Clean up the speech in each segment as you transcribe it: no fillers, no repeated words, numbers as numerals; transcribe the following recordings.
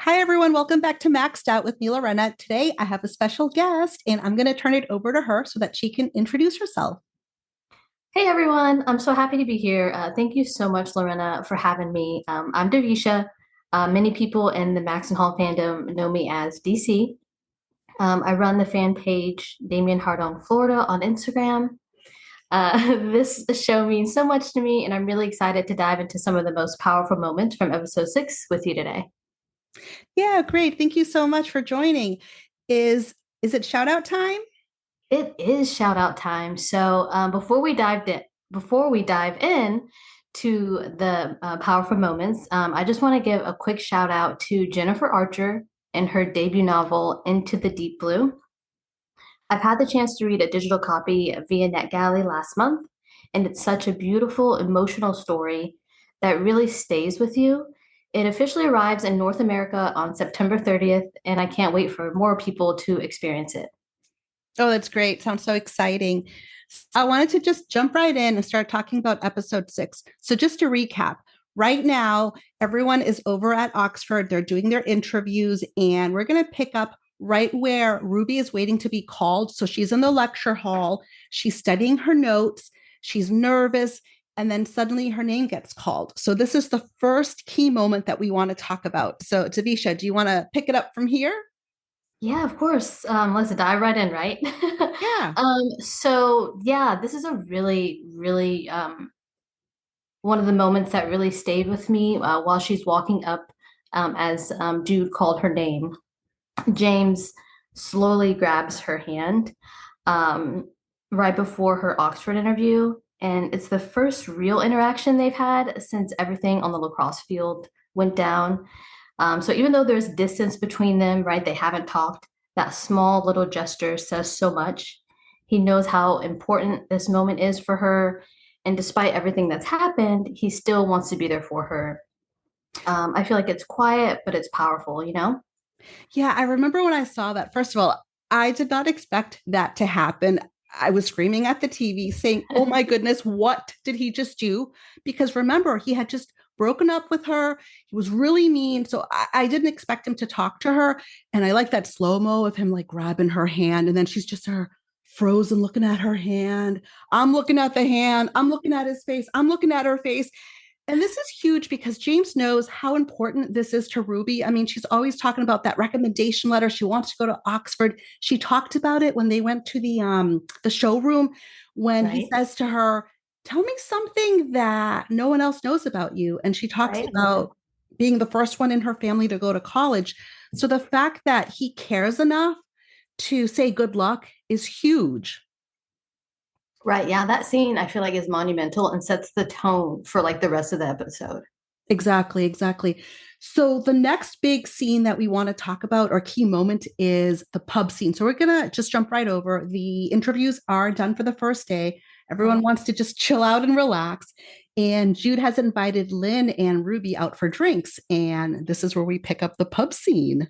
Hi, everyone. Welcome back to Maxed Out with me, Lorena. Today, I have a special guest, and I'm going to turn it over to her so that she can introduce herself. Hey everyone, I'm so happy to be here. Thank you so much, Lorena, for having me. I'm Davisha. Many people in the Max and Hall fandom know me as DC. I run the fan page Damien Hardong Florida on Instagram. This show means so much to me, and I'm really excited to dive into some of the most powerful moments from episode 6 with you today. Yeah, great. Thank you so much for joining. Is it shout out time? It is shout out time. Before we dive in to the powerful moments, I just want to give a quick shout out to Jennifer Archer and her debut novel Into the Deep Blue. I've had the chance to read a digital copy via NetGalley last month, and it's such a beautiful, emotional story that really stays with you. It officially arrives in North America on September 30th, and I can't wait for more people to experience it. Oh, that's great. Sounds so exciting. I wanted to just jump right in and start talking about episode 6. So, just to recap, right now, everyone is over at Oxford. They're doing their interviews, and we're going to pick up right where Ruby is waiting to be called. So, she's in the lecture hall, she's studying her notes, she's nervous, and then suddenly her name gets called. So, this is the first key moment that we want to talk about. So, Tavisha, do you want to pick it up from here? Yeah, of course. Let's dive right in, right? Yeah. This is a really one of the moments that really stayed with me while she's walking up as Jude called her name. James slowly grabs her hand um, right before her Oxford interview, and it's the first real interaction they've had since everything on the lacrosse field went down. So even though there's distance between them, right, they haven't talked, that small little gesture says so much. He knows how important this moment is for her. And despite everything that's happened, he still wants to be there for her. I feel like it's quiet, but it's powerful, you know? Yeah, I remember when I saw that. First of all, I did not expect that to happen. I was screaming at the TV saying, "Oh my goodness, what did he just do?" Because remember, he had just broken up with her. He was really mean. So I didn't expect him to talk to her. And I like that slow mo of him like grabbing her hand. And then she's just her frozen looking at her hand. I'm looking at the hand. I'm looking at his face. I'm looking at her face. And this is huge because James knows how important this is to Ruby. I mean, she's always talking about that recommendation letter. She wants to go to Oxford. She talked about it when they went to the showroom when he Right, says to her, "Tell me something that no one else knows about you." And she talks right. about being the first one in her family to go to college. So the fact that he cares enough to say good luck is huge. Right. Yeah, that scene I feel like is monumental and sets the tone for like the rest of the episode. Exactly, exactly. So the next big scene that we want to talk about or key moment is the pub scene. So we're going to just jump right over. The interviews are done for the first day. Everyone Right. wants to just chill out and relax. And Jude has invited Lynn and Ruby out for drinks. And this is where we pick up the pub scene.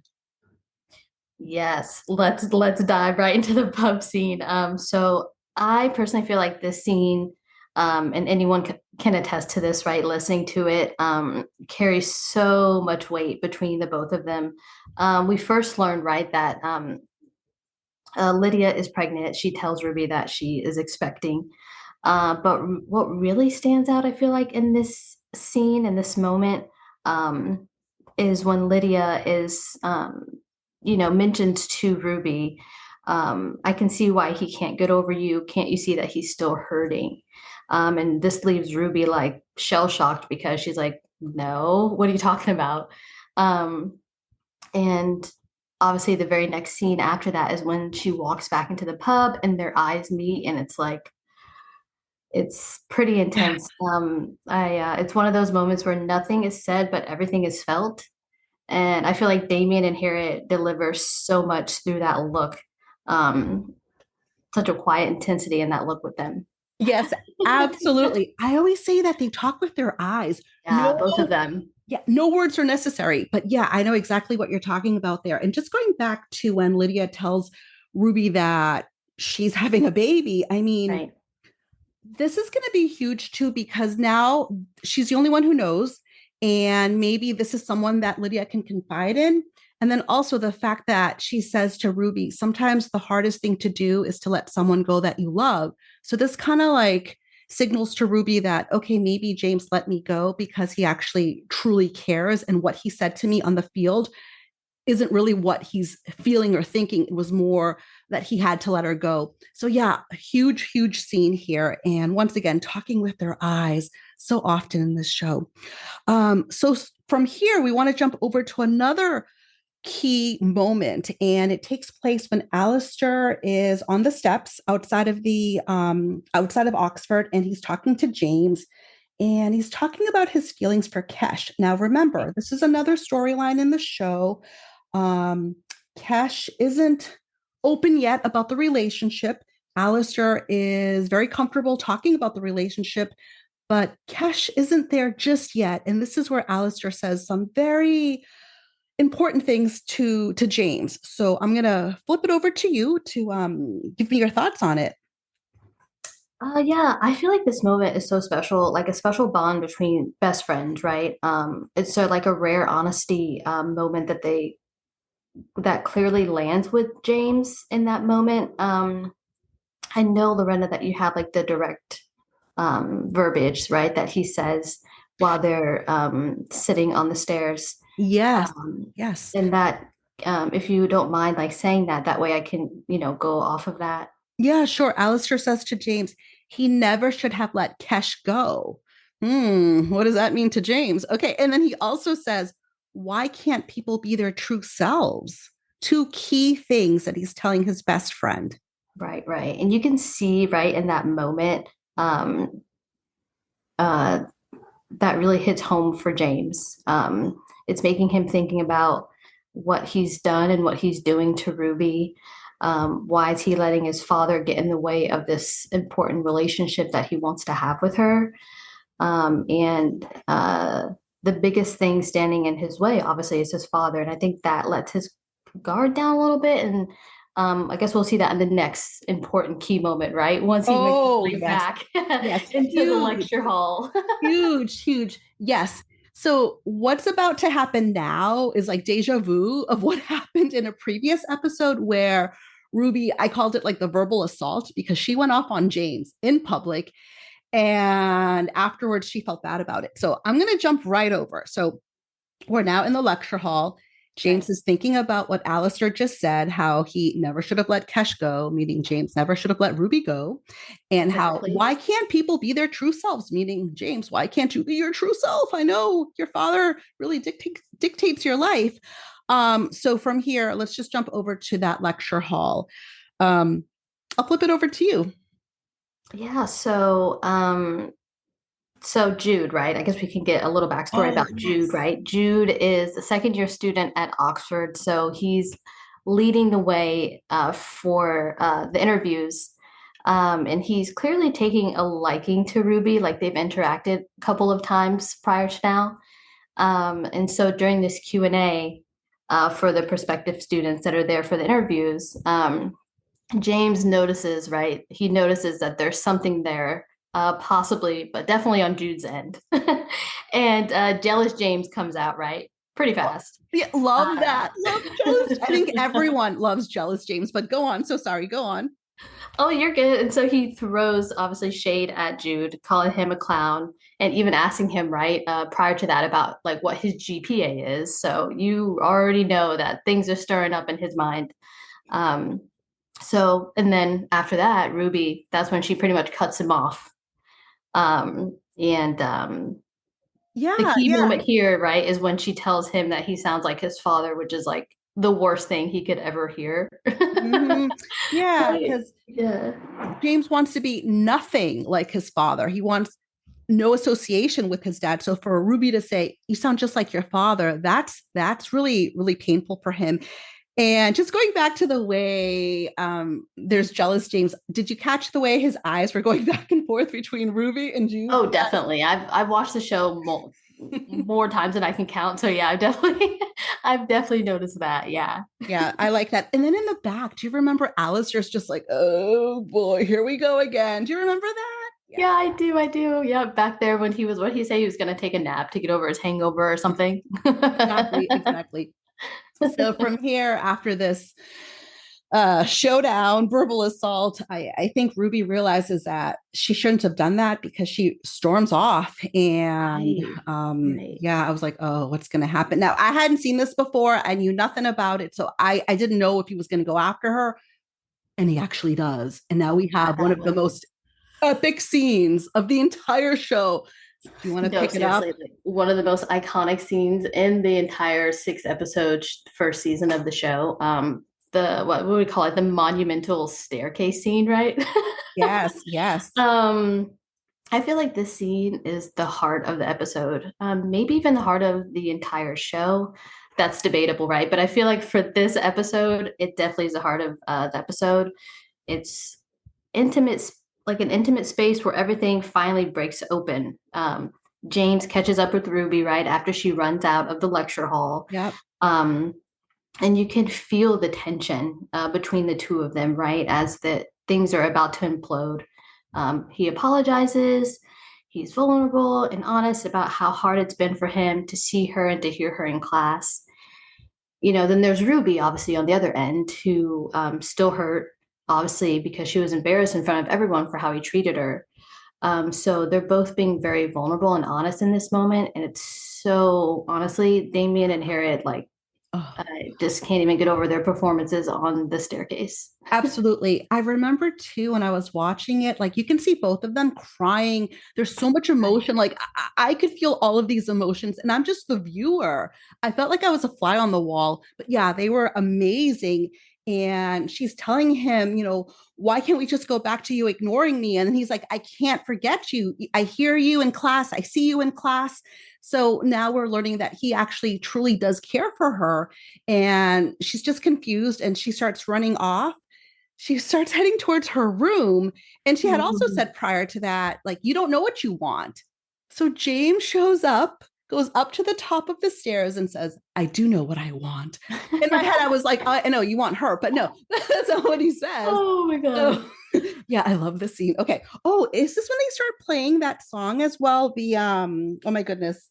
Yes, let's dive right into the pub scene. So I personally feel like this scene, and anyone can attest to this, right? Listening to it, carries so much weight between the both of them. We first learned, right, that Lydia is pregnant. She tells Ruby that she is expecting. What really stands out, I feel like, in this scene, in this moment, um, is when Lydia is, mentioned to Ruby. I can see why he can't get over you. Can't you see that he's still hurting? And this leaves Ruby like shell shocked because she's like, no, what are you talking about? Um, and obviously, the very next scene after that is when she walks back into the pub and their eyes meet, and it's pretty intense. It's one of those moments where nothing is said, but everything is felt. And I feel like Damien and Harriet deliver so much through that look. Um, Such a quiet intensity in that look with them. Yes, absolutely. I always say that they talk with their eyes. Yeah, No, both of them. yeah, no words are necessary. But yeah, I know exactly what you're talking about there. And just going back to when Lydia tells Ruby that she's having a baby, I mean, Right. this is going to be huge too because now she's the only one who knows. And maybe this is someone that Lydia can confide in. And then also the fact that she says to Ruby, sometimes the hardest thing to do is to let someone go that you love. So this kind of like signals to Ruby that, okay, maybe James let me go because he actually truly cares. And what he said to me on the field isn't really what he's feeling or thinking. It was more that he had to let her go. So yeah, a huge, huge scene here. And once again, talking with their eyes so often in this show. So from here, we want to jump over to another key moment, and it takes place when Alistair is on the steps outside of Oxford, and he's talking to James, and he's talking about his feelings for Kesh. Now, remember, this is another storyline in the show. Um, Kesh isn't open yet about the relationship. Alistair is very comfortable talking about the relationship, but Kesh isn't there just yet. And this is where Alistair says some very important things to James. So I'm gonna flip it over to you to give me your thoughts on it. Yeah, I feel like this moment is so special, like a special bond between best friends, right? It's so like a rare honesty moment that clearly lands with James in that moment. I know, Lorena, that you have like the direct verbiage, right? That he says while they're sitting on the stairs. Yes, Um, yes, and that if you don't mind like saying that, that way I can, go off of that. yeah, sure. Alistair says to James, he never should have let Kesh go. What does that mean to James? Okay, and then he also says, why can't people be their true selves? Two key things that he's telling his best friend. Right, right. And you can see right in that moment, um, uh, that really hits home for James. It's making him thinking about what he's done and what he's doing to Ruby. Why is he letting his father get in the way of this important relationship that he wants to have with her? And the biggest thing standing in his way, obviously, is his father. And I think that lets his guard down a little bit. And I guess we'll see that in the next important key moment, right? Once he makes his Oh, way yes, back yes, into the huge. lecture hall. Huge, huge. Yes. So, what's about to happen now is like deja vu of what happened in a previous episode where Ruby, I called it like the verbal assault because she went off on James in public. And afterwards, she felt bad about it. So, I'm going to jump right over. So, we're now in the lecture hall. James Right. is thinking about what Alistair just said, how he never should have let Kesh go, meaning James never should have let Ruby go, and how Exactly. why can't people be their true selves, meaning James, why can't you be your true self? I know your father really dictates your life. So from here, let's just jump over to that lecture hall. Um, I'll flip it over to you. Yeah. So Jude, right? I guess we can get a little backstory Oh, about Jude, yes. right? Jude is a second year student at Oxford, so he's leading the way for the interviews. And he's clearly taking a liking to Ruby, like they've interacted a couple of times prior to now. And so during this Q&A for the prospective students that are there for the interviews, James notices, right? He notices that there's something there, possibly, but definitely on Jude's end. And jealous James comes out, right? Pretty fast. Yeah, love Uh, that. Love jealous. I think everyone loves jealous James, but go on. So sorry. Go on. oh, you're good. And so he throws obviously shade at Jude, calling him a clown, and even asking him, right, prior to that about like what his GPA is. So you already know that things are stirring up in his mind. Um, and then after that, Ruby, that's when she pretty much cuts him off. And the Yeah, key yeah. moment here, right, is when she tells him that he sounds like his father, which is like the worst thing he could ever hear. Hmm. Yeah, Right. because Yeah. James wants to be nothing like his father. He wants no association with his dad. So for Ruby to say, "You sound just like your father," that's really really painful for him. And just going back to the way there's jealous James. Did you catch the way his eyes were going back and forth between Ruby and Jude? Oh, definitely. I've watched the show more times than I can count. So yeah, I've definitely I've definitely noticed that. Yeah. Yeah, I like that. And then in the back, do you remember Alistair's just like, oh boy, here we go again. Do you remember that? Yeah, I do. I do. Yeah, back there when he was, what did he say? He was going to take a nap to get over his hangover or something. Exactly, exactly. So from here, after this showdown, verbal assault, I think Ruby realizes that she shouldn't have done that because she storms off. And Right. Right. yeah, I was like, oh, what's going to happen? Now, I hadn't seen this before. I knew nothing about it. So I didn't know if he was going to go after her. And he actually does. And now we Yeah, have one that of the was most epic scenes of the entire show. Do you want to no, pick it up? seriously, like one of the most iconic scenes in the entire 6 episode first season of the show. The what would we call it? The monumental staircase scene, right? Yes, yes. um, I feel like this scene is the heart of the episode, maybe even the heart of the entire show. That's debatable, right? But I feel like for this episode, it definitely is the heart of the episode. It's intimate, like an intimate space where everything finally breaks open. James catches up with Ruby right after she runs out of the lecture hall. Yep. Um, and you can feel the tension between the two of them, right? As the things are about to implode. He apologizes. He's vulnerable and honest about how hard it's been for him to see her and to hear her in class. Then there's Ruby, obviously, on the other end, who still hurt, obviously, because she was embarrassed in front of everyone for how he treated her. So they're both being very vulnerable and honest in this moment. And it's so, honestly, Damien and Harriet, like, Oh, I just can't even get over their performances on the staircase. absolutely. I remember too when I was watching it, like you can see both of them crying. There's so much Right. emotion. Like I could feel all of these emotions, and I'm just the viewer. I felt like I was a fly on the wall. But yeah, they were amazing. And she's telling him, why can't we just go back to you ignoring me? And he's like, I can't forget you. I hear you in class. I see you in class. So now we're learning that he actually truly does care for her. And she's just confused and she starts running off. She starts heading towards her room. And she had also Mhm. said prior to that, like, you don't know what you want. So James shows up, goes up to the top of the stairs and says, I do know what I want. In my head, I was like, I know you want her, but no, that's not what he says. Oh my God. So yeah, I love this scene. Okay. Oh, is this when they start playing that song as well? The oh my goodness.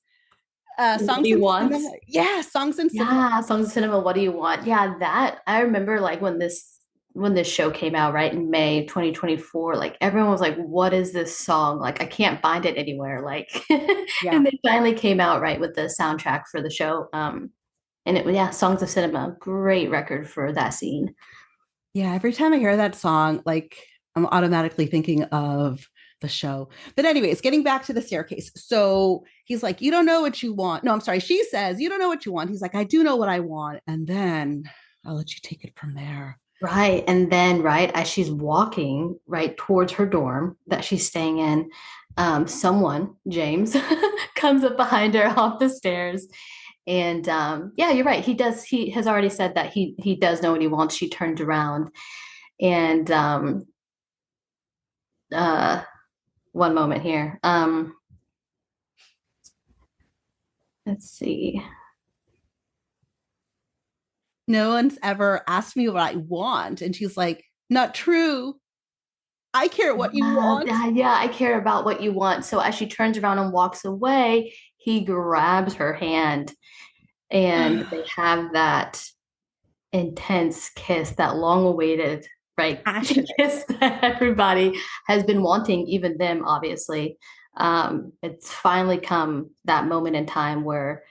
What do Songs you in want? cinema. Yeah, songs in cinema. Yeah, Songs of Cinema, what do you want? Yeah, that I remember like when this show came out, right, in May 2024, like everyone was like, what is this song? Like I can't find it anywhere. Like Yeah. and they finally came out right with the soundtrack for the show. And it was yeah, Songs of Cinema, great record for that scene. Yeah, every time I hear that song, like I'm automatically thinking of the show. But anyways, getting back to the staircase. So he's like, you don't know what you want. No, I'm sorry. She says, you don't know what you want. He's like, I do know what I want. And then I'll let you take it from there. Right. And then, right, as she's walking right towards her dorm that she's staying in, someone, James, comes up behind her off the stairs. And yeah, you're right. He has already said that he does know what he wants. She turns around and uh one moment here. Let's see. No one's ever asked me what I want. And she's like, not true. I care what you want. Yeah, I care about what you want. So as she turns around and walks away, he grabs her hand and they have that intense kiss, that long awaited, right, Passionate. kiss that everybody has been wanting, even them, obviously. It's finally come that moment in time where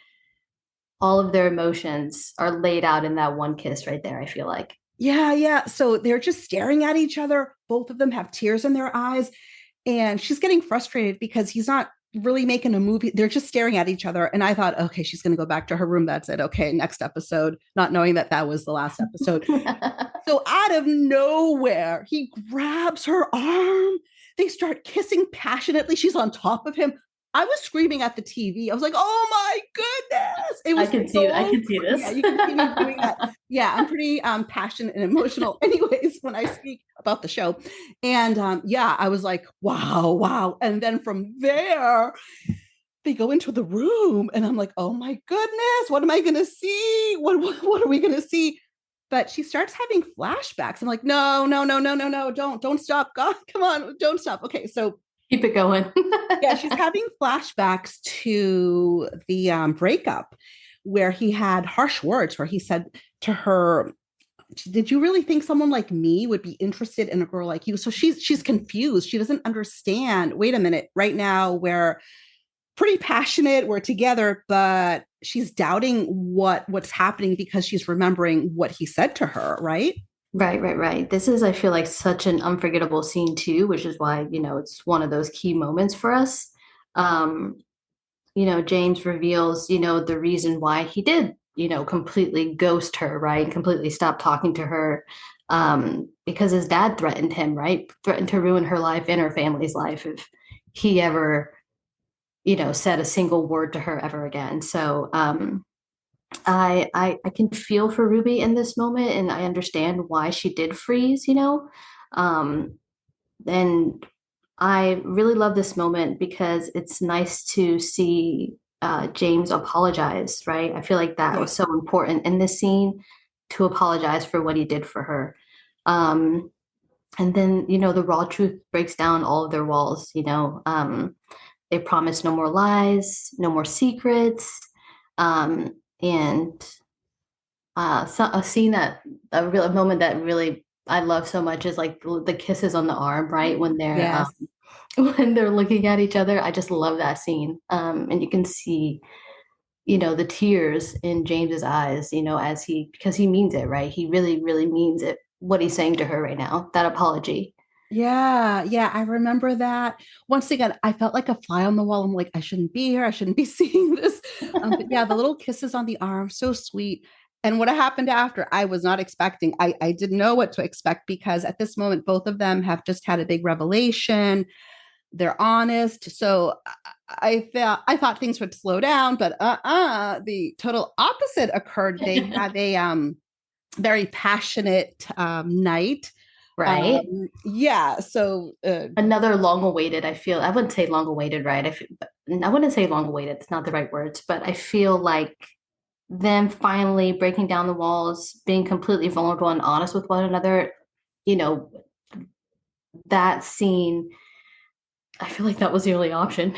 all of their emotions are laid out in that one kiss right there, I feel like. Yeah, yeah. So they're just staring at each other. Both of them have tears in their eyes. And she's getting frustrated because he's not really making a movie. They're just staring at each other. And I thought, okay, she's going to go back to her room. That's it. Okay, next episode, not knowing that that was the last episode. So out of nowhere, he grabs her arm. They start kissing passionately. She's on top of him. I was screaming at the TV. I was like, "Oh my goodness!" It was I so can see yeah. this. You can see me doing that. Yeah, I'm pretty passionate and emotional, anyways, when I speak about the show. And yeah, I was like, "Wow, wow!" And then from there, they go into the room, and I'm like, "Oh my goodness, what am I going to see? What are we going to see?" But she starts having flashbacks. I'm like, no, no, no, no, no, no, don't stop. God, come on, don't stop. Okay, so Keep it going. Yeah, she's having flashbacks to the breakup where he had harsh words where he said to her, did you really think someone like me would be interested in a girl like you? So she's confused. She doesn't understand. Wait a minute. Right now we're pretty passionate. We're together, but she's doubting what's happening because she's remembering what he said to her, right? Right, right, right. This is, I feel like, such an unforgettable scene too, which is why, it's one of those key moments for us. Um, James reveals, the reason why he did, completely ghost her, right? And completely stop talking to her. Because his dad threatened him, right? Threatened to ruin her life and her family's life if he ever, said a single word to her ever again. So, I can feel for Ruby in this moment, and I understand why she did freeze. Um, and I really love this moment because it's nice to see James apologize, right? I feel like that was Yeah. so important in this scene to apologize for what he did for her. Um, and then, the raw truth breaks down all of their walls. They promise no more lies, no more secrets. And a scene a moment that really I love so much is like the kisses on the arm, right? When they're Yes. when they're looking at each other. I just love that scene. And you can see, the tears in James's eyes, as because he means it, right? He really, really means it, what he's saying to her right now, that apology. Yeah, yeah, I remember that. Once again, I felt like a fly on the wall. I'm like, I shouldn't be here. I shouldn't be seeing this. But yeah, the little kisses on the arm, so sweet. And what happened after, I was not expecting. I didn't know what to expect because at this moment, both of them have just had a big revelation. They're honest. So I thought things would slow down, but the total opposite occurred. They had a very passionate night. Right. Yeah, so Another long awaited, I feel, I wouldn't say long awaited, right? I wouldn't say long awaited, it's not the right words, but I feel like them finally breaking down the walls, being completely vulnerable and honest with one another, you know, that scene, I feel like that was the only option.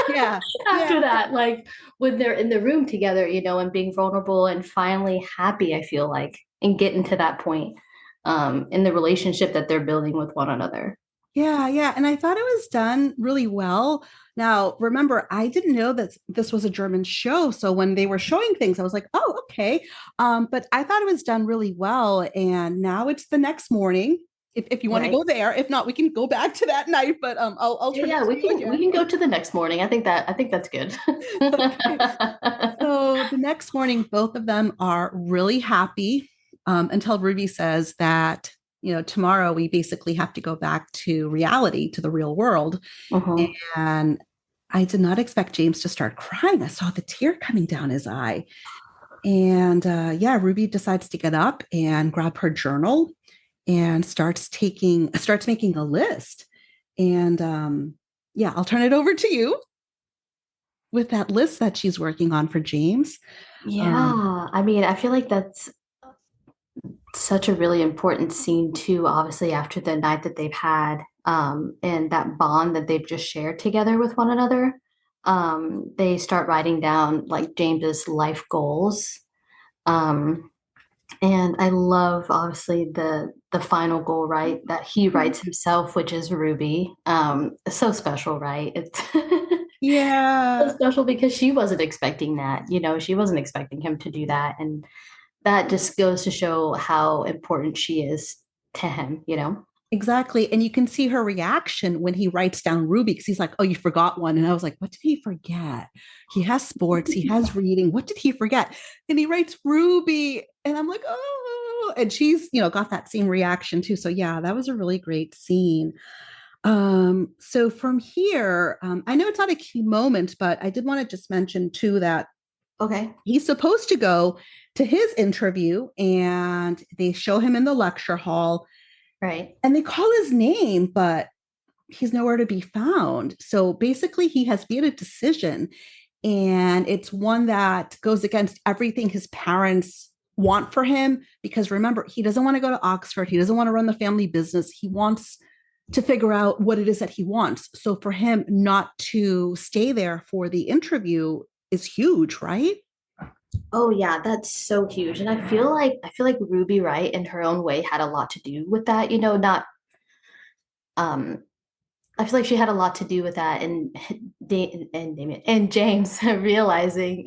yeah, yeah, After that, like when they're in the room together, and being vulnerable and finally happy, I feel like, and getting to that point in the relationship that they're building with one another. yeah, yeah. And I thought it was done really well. Now, remember, I didn't know that this was a German show. So when they were showing things, I was like, oh, okay. But I thought it was done really well. And now it's the next morning. If you want to Right. go there, if not, we can go back to that night. But I'll Yeah, turn it yeah, to you we again. can go to the next morning. I think that's good. Okay. So the next morning, both of them are really happy until Ruby says that, tomorrow we basically have to go back to reality, to the real world. Mhm. And I did not expect James to start crying. I saw the tear coming down his eye. And yeah, Ruby decides to get up and grab her journal and starts making a list. And yeah, I'll turn it over to you with that list that she's working on for James. Um, Yeah, I mean, I feel like that's such a really important scene too, obviously after the night that they've had, and that bond that they've just shared together with one another. They start writing down like James's life goals. Um, and I love obviously the final goal, right? That he writes himself, which is Ruby. It's so special, right? It's so yeah, special because she wasn't expecting that, she wasn't expecting him to do that. And that just goes to show how important she is to him. exactly. And you can see her reaction when he writes down Ruby because he's like, oh, you forgot one. And I was like, what did he forget? He has sports, he has reading. What did he forget? And he writes Ruby. And I'm like, oh, and she's, got that same reaction too. So yeah, that was a really great scene. So from here, I know it's not a key moment, but I did want to just mention too that Okay. he's supposed to go to his interview and they show him in the lecture hall Right. and they call his name, but he's nowhere to be found. So basically, he has made a decision, and it's one that goes against everything his parents want for him. Because remember, he doesn't want to go to Oxford, he doesn't want to run the family business. He wants to figure out what it is that he wants. So for him not to stay there for the interview is huge, right? Oh yeah, that's so huge. And I feel like Ruby, right, in her own way had a lot to do with that, not um I feel like she had a lot to do with that and Damien and James realizing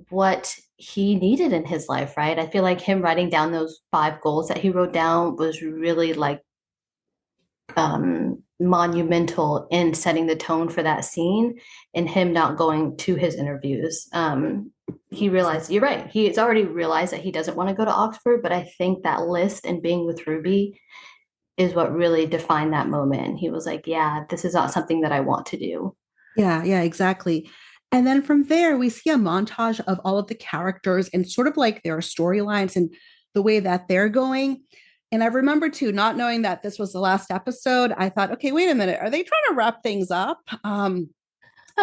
what he needed in his life, right? I feel like him writing down those 5 goals that he wrote down was really like monumental in setting the tone for that scene and him not going to his interviews. He realized, you're right, he's already realized that he doesn't want to go to Oxford, but I think that list and being with Ruby is what really defined that moment. He was like, yeah, this is not something that I want to do. Yeah, yeah, exactly. And then from there, we see a montage of all of the characters and sort of like their storylines and the way that they're going. And I remember too, not knowing that this was the last episode, I thought, okay, wait a minute, are they trying to wrap things up?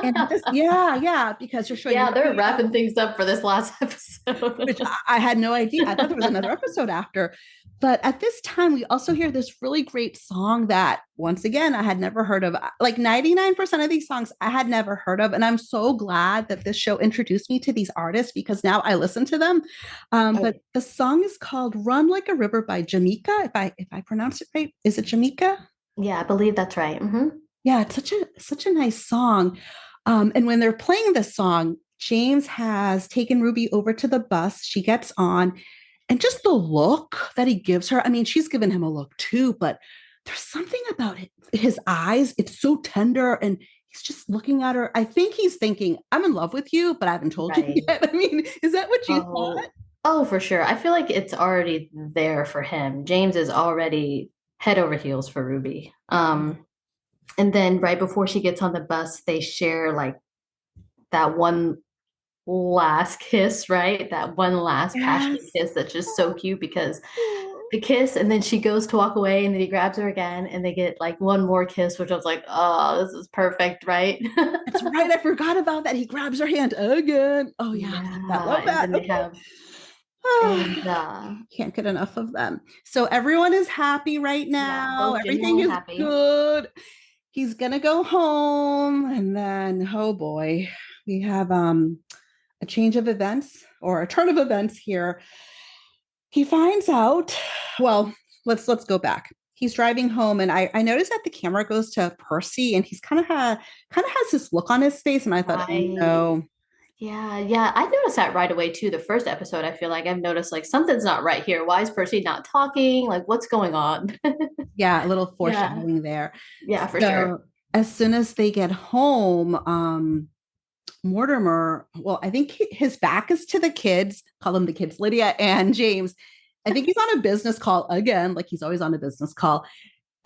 And at this, yeah, yeah, because you're showing Yeah, they're Ruby, wrapping things up for this last which episode. I had no idea. I thought there was another episode after. But at this time, we also hear this really great song that, once again, I had never heard of. Like 99% of these songs I had never heard of. And I'm so glad that this show introduced me to these artists because now I listen to them. But Oh, the song is called Run Like a River by Jamaica. If I pronounce it right, is it Jamaica? yeah, I believe that's right. Yeah, it's such a nice song. And when they're playing this song, James has taken Ruby over to the bus. She gets on, and just the look that he gives her. I mean, she's given him a look too, but there's something about it. His eyes, it's so tender, and he's just looking at her. I think he's thinking, I'm in love with you, but I haven't told you Right. yet. I mean, is that what you thought? Oh, oh, for sure. I feel like it's already there for him. James is already head over heels for Ruby. And then right before she gets on the bus, they share like that one last kiss, right? That one last passionate Yes. kiss that's just so cute because the kiss, and then she goes to walk away, and then he grabs her again, and they get like one more kiss, which I was like, oh, this is perfect, right? That's right. I forgot about that. He grabs her hand again. Oh yeah, love that. Yeah, Love and that. then they Okay. have, and Can't get enough of them. So everyone is happy right yeah, now. both Everything genuinely is happy. good. He's gonna go home, and then oh boy, we have a change of events or a turn of events here. He finds out, well, let's go back. He's driving home, and I noticed that the camera goes to Percy, and he's kind of has this look on his face, and I thought, oh Right. no. Yeah, yeah. I noticed that right away too. The first episode, I feel like I've noticed like something's not right here. Why is Percy not talking? Like, what's going on? Yeah, a little Yeah, foreshadowing there. yeah, for sure. So as soon as they get home, Mortimer, well, I think his back is to the kids, call them the kids, Lydia and James. I think he's on a business call again, like he's always on a business call.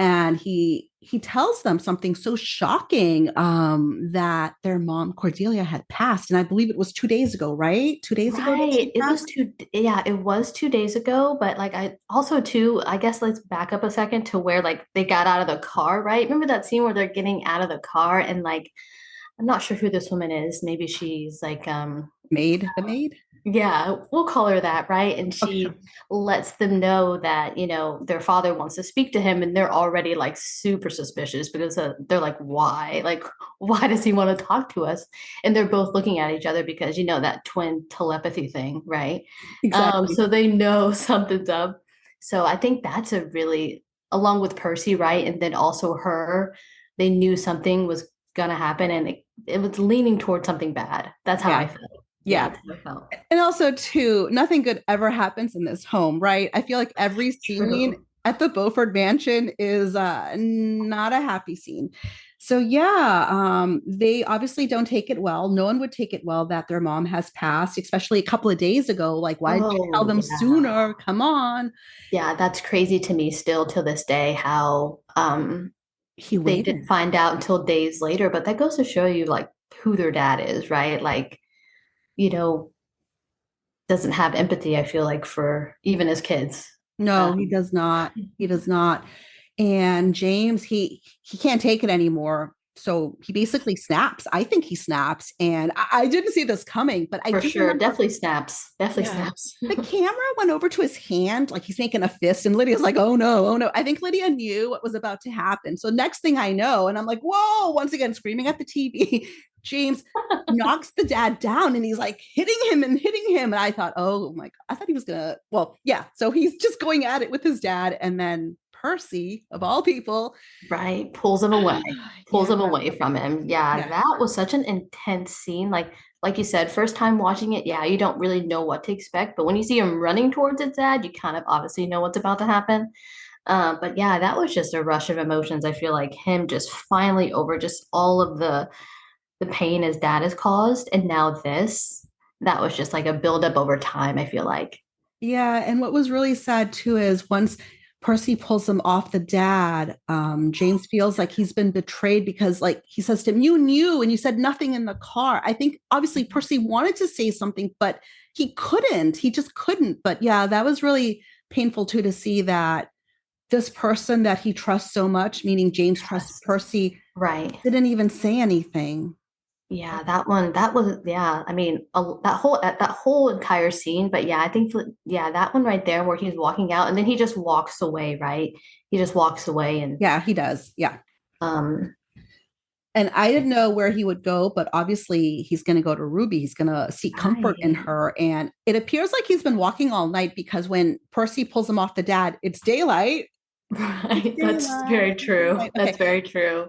And he tells them something so shocking that their mom Cordelia had passed, and I believe it was 2 days ago, right? 2 days ago that she Right. It was passed. yeah, it was 2 days ago, but like I also too, I guess let's back up a second to where like they got out of the car, right? Remember that scene where they're getting out of the car and like I'm not sure who this woman is. Maybe she's like Maid, the maid. yeah, we'll call her that, right? And Okay, sure. she lets them know that, their father wants to speak to him, and they're already like super suspicious because they're like, why? Like, why does he want to talk to us? And they're both looking at each other because, that twin telepathy thing, right? Exactly. So they know something's up. So I think that's a really, along with Percy, right? And then also her, they knew something was gonna happen and it was leaning towards something bad. That's how I Yeah. felt. Yeah, Yeah. that's how I felt. And also, too, nothing good ever happens in this home, right? I feel like every scene True. at the Beaufort Mansion is not a happy scene. So yeah, they obviously don't take it well. No one would take it well that their mom has passed, especially a couple of days ago. Like, why didn't you tell Oh, them yeah. sooner? Come on. Yeah, that's crazy to me still to this day how He they didn't waited. find out until days later, but that goes to show you like who their dad is, right? Like, you know, doesn't have empathy, I feel like, for even his kids. No, he Um, does not. He does not. And James, he can't take it anymore. so he basically snaps. I think he snaps. And I didn't see this coming, but I For do sure. remember, Definitely snaps. Definitely yeah, snaps. the camera went over to his hand, like he's making a fist, and Lydia's like, oh no, oh no. I think Lydia knew what was about to happen. So next thing I know, and I'm like, whoa, once again, screaming at the TV, James knocks the dad down and he's like hitting him and hitting him. And I thought, oh my God, I thought he was gonna, well, yeah. So he's just going at it with his dad. And then Percy, of all people, Right. Pulls him away. Pulls yeah, him away from him. Yeah, yeah, that was such an intense scene. Like you said, first time watching it, yeah, you don't really know what to expect. But when you see him running towards his dad, you kind of obviously know what's about to happen. But yeah, that was just a rush of emotions. I feel like him just finally over just all of the pain his dad has caused, and now this, that was just like a buildup over time, I feel like. yeah. And what was really sad too is once Percy pulls him off the dad, James feels like he's been betrayed because, like, he says to him, "You knew, and you said nothing in the car." I think obviously Percy wanted to say something, but he couldn't. He just couldn't. But yeah, that was really painful too to see that this person that he trusts so much, meaning James trusts Trust. Percy, Right. didn't even say anything. Yeah, that one, that was, yeah, I mean, that whole entire scene, but yeah, I think, yeah, that one right there where he's walking out and then he just walks away, right? He just walks away and, Yeah, he does. Yeah. um, And I didn't know where he would go, but obviously he's going to go to Ruby. He's going to seek comfort in right, her. And it appears like he's been walking all night because when Percy pulls him off the dad, it's daylight. right. That's very Daylight. true. Daylight. That's Okay. very true.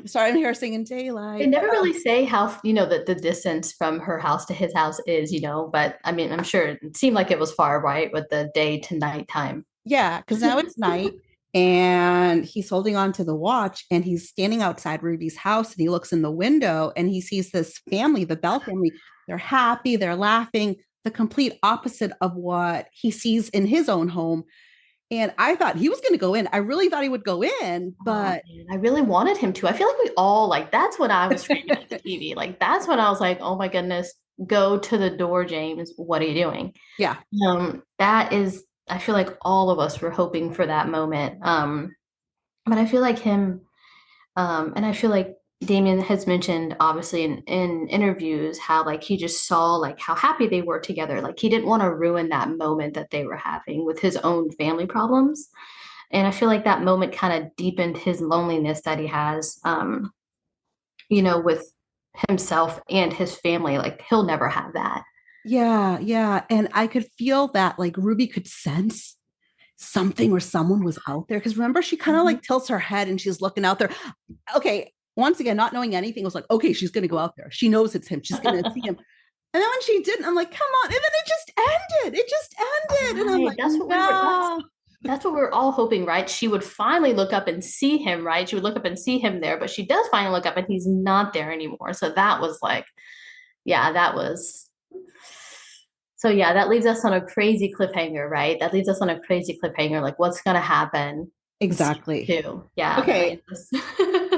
Sorry, I'm here singing They daylight. But never really say how, that the distance from her house to his house is, but I mean, I'm sure it seemed like it was far, right? With the day to night time. yeah, because now it's night and he's holding on to the watch and he's standing outside Ruby's house and he looks in the window and he sees this family, the Bell family. They're happy, they're laughing, the complete opposite of what he sees in his own home. And I thought he was going to go in. I really thought he would go in, Oh but man, I really wanted him to. I feel like we all like that's when I was screaming at the TV. Like that's when I was like, "Oh my goodness, go to the door, James. What are you doing?" yeah, That is I feel like all of us were hoping for that moment. But I feel like him and I feel like Damien has mentioned obviously in interviews how like he just saw like how happy they were together. Like he didn't want to ruin that moment that they were having with his own family problems. And I feel like that moment kind of deepened his loneliness that he has, with himself and his family. Like he'll never have that. yeah, yeah. And I could feel that like Ruby could sense something or someone was out there. Because remember, she kind of Mhm. like tilts her head and she's looking out there. Okay, once again, not knowing anything, was like, okay, she's going to go out there. She knows it's him. She's going to see him. And then when she didn't, I'm like, come on. And then it just ended. It just ended. And I'm Right. like, That's what we were. no. That's what we were all hoping, right? She would finally look up and see him, right? She would look up and see him there, but she does finally look up and he's not there anymore. So that was like, yeah, that was. So yeah, that leaves us on a crazy cliffhanger, right? That leaves us on a crazy cliffhanger. Like, what's gonna happen in season Exactly. two? Yeah, that Okay. leaves us.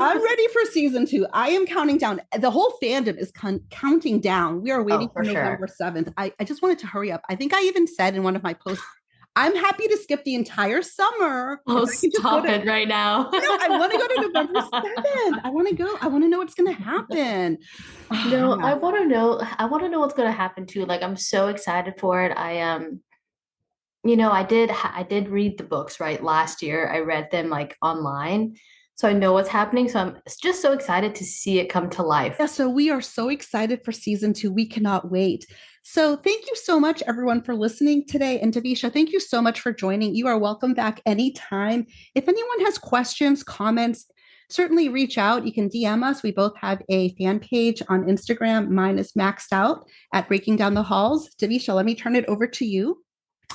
I'm ready for season two. I am counting down. The whole fandom is counting down. We are waiting Oh, for for November sure. 7th. I just wanted to hurry up. I think I even said in one of my posts, I'm happy to skip the entire summer if Oh, I can just go stop to. it right now. No, I want to go to November 7th. I want to go. I want to know what's going to happen. Oh, No, yeah. I want to know. I want to know what's going to happen too. Like, I'm so excited for it. I did read the books right last year. I read them like online, so I know what's happening. So I'm just so excited to see it come to life. Yeah, so we are so excited for season two. We cannot wait. So thank you so much, everyone, for listening today. And Davisha, thank you so much for joining. You are welcome back anytime. If anyone has questions, comments, certainly reach out. You can DM us. We both have a fan page on Instagram. Mine is maxed out at Breaking Down the Halls. Davisha, let me turn it over to you.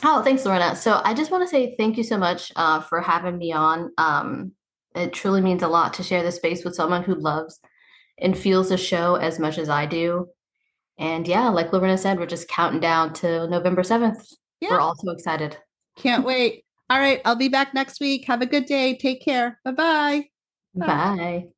Oh, thanks, Lorna. So I just want to say thank you so much for having me on. It truly means a lot to share this space with someone who loves and feels the show as much as I do. And yeah, like Lorena said, we're just counting down to November 7th. We're Yeah, all so excited. can't wait. All right, I'll be back next week. Have a good day. Take care. Bye-bye. Bye. Bye.